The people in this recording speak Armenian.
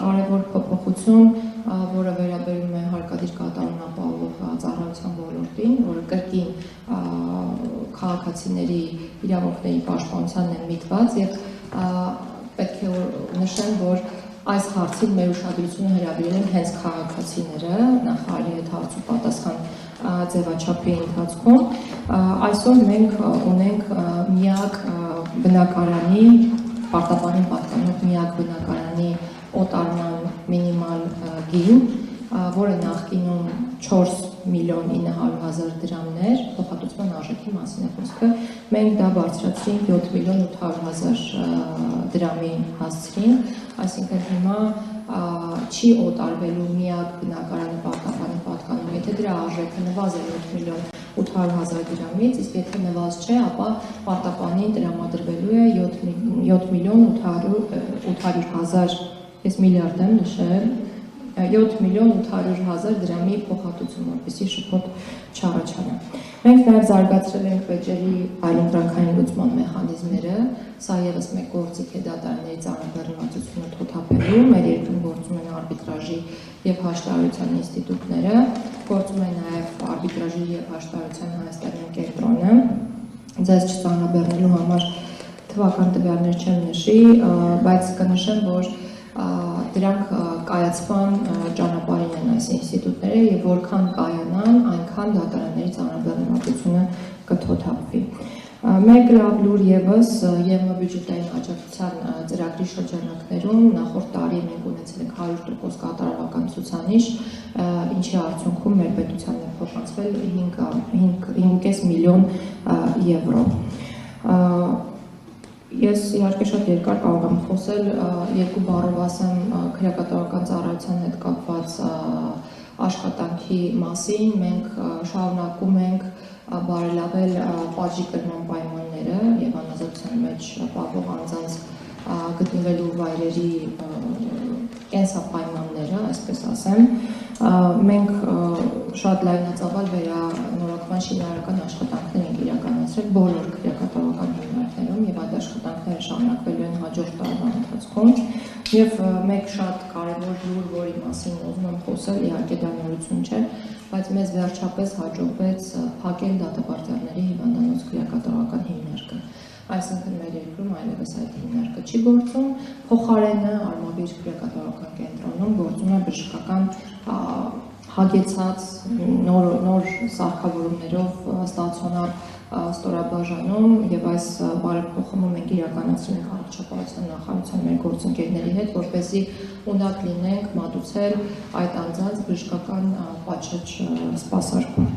կարևոր փոփոխություն, որը վերաբերում է հարկադիր կատարում ապահովող ծառայության ոլորտին, որը կրկին քաղաքացիների իրավունքների պաշտպանությանն է միտված եւ պետք է նշեմ, որ այս հարցին մեր ուշադրությունը հրավիրել են հենց քաղաքացիները նախարարի հետ հարց ու պատասխան ձևաչափի ընթացքում։ Այսօր մենք ունենք միակ բնակարանի, պարտավորին պատկանող միակ բնակարանի օտարման մինիմալ գին, որը նախկինում 4.900.000 դրամներ, փոխհատուցման արժեքի մասին է խոսքը, մենք դա բարձրացրինք 7.800.000 դրամի հասցրինք, այսինքն հիմա չի օտարվելու միակ բնակարանը պարտավորին պատկանում, եթե դրա արժեքը նվազել 7.800.000 դրամից, իսկ եթե նվազ չէ, ապա պարտավորին տրամադրվելու է 7.800.000, ես միլիարդ եմ նշել, 7.800.000 դրամի փոխհատուցում, որպեսզի շփոթ չառաջանա։ Մենք նաև զարգացրել ենք վեճերի այլընտրանքային լուծման մեխանիզմները, սա ևս մեկ գործիք է դատարանների ծանրաբեռնվածությունը թոթափելու, մեր երկրում գործում են արբիտրաժի եւ հաշտարարության ինստիտուտները, գործում է նաև արբիտրաժի եւ հաշտարարության հայաստանյան կենտրոնը, ձեզ չծանրաբեռնելու համար թվական տվյալներ չեմ նշի, բայց կնշեմ, որ դրանք կայացման ճանապարհին են այս ինստիտուտները եւ որքան կայանան, այնքան դատարանների ծանրաբեռնվածությունը կթոթափվի։ Մեկ լավ լուր ևս ԵՄ բյուջետային աջակցության ծրագրի շրջանակներում նախորդ տարի մենք ունեցել ենք 100% կատարողական ցուցանիշ, ինչի արդյունքում մեր պետությանն է փոխանցվել 5.5 միլիոն եվրո։ Ես իհարկե շատ երկար կարող եմ խոսել, երկու բառով ասեմ քրեակատարական ծառայության հետ կապված աշխատանքի մասին, մենք շարունակում ենք բարելավել պատժի կրման պայմանները եւ անազատության մեջ ապահովող անձանց գտնվելու վայրերի կենսապայմանները, այսպես ասեմ, մենք շատ լայնածավալ վերանորոգման շինարարական աշխատանքներ ենք իրականացրել բոլոր քրեակատարական հիմնարկներում եւ այդ աշխատանքները շարունակվելու են հաջորդ տարվա ընթացքում եւ մեկ շատ կարեւոր լուր, որի մասին ուզում եմ խոսել, իհարկե դա նորություն չէ, բայց մեզ վերջապես հաջողվեց փակել դատապարտյալների հիվանդանոց քրեակատարական հիմնարկը։ Այսինքն մեր երկրում այլևս այդ հիմնարկը չի գործում, փոխարենը Արմավիր քրեակատարական կենտրոնում գործում է բժշկական հագեցած նոր սարքավորումներով ստացիոնար ստորաբաժանում եւ այս բարեփոխումը մենք իրականացրել ենք առողջապահության նախարարության մեր գործընկերների հետ, որպեսզի ունակ լինենք մատուցել այդ անձանց բժշկական պատշաճ սպասարկում։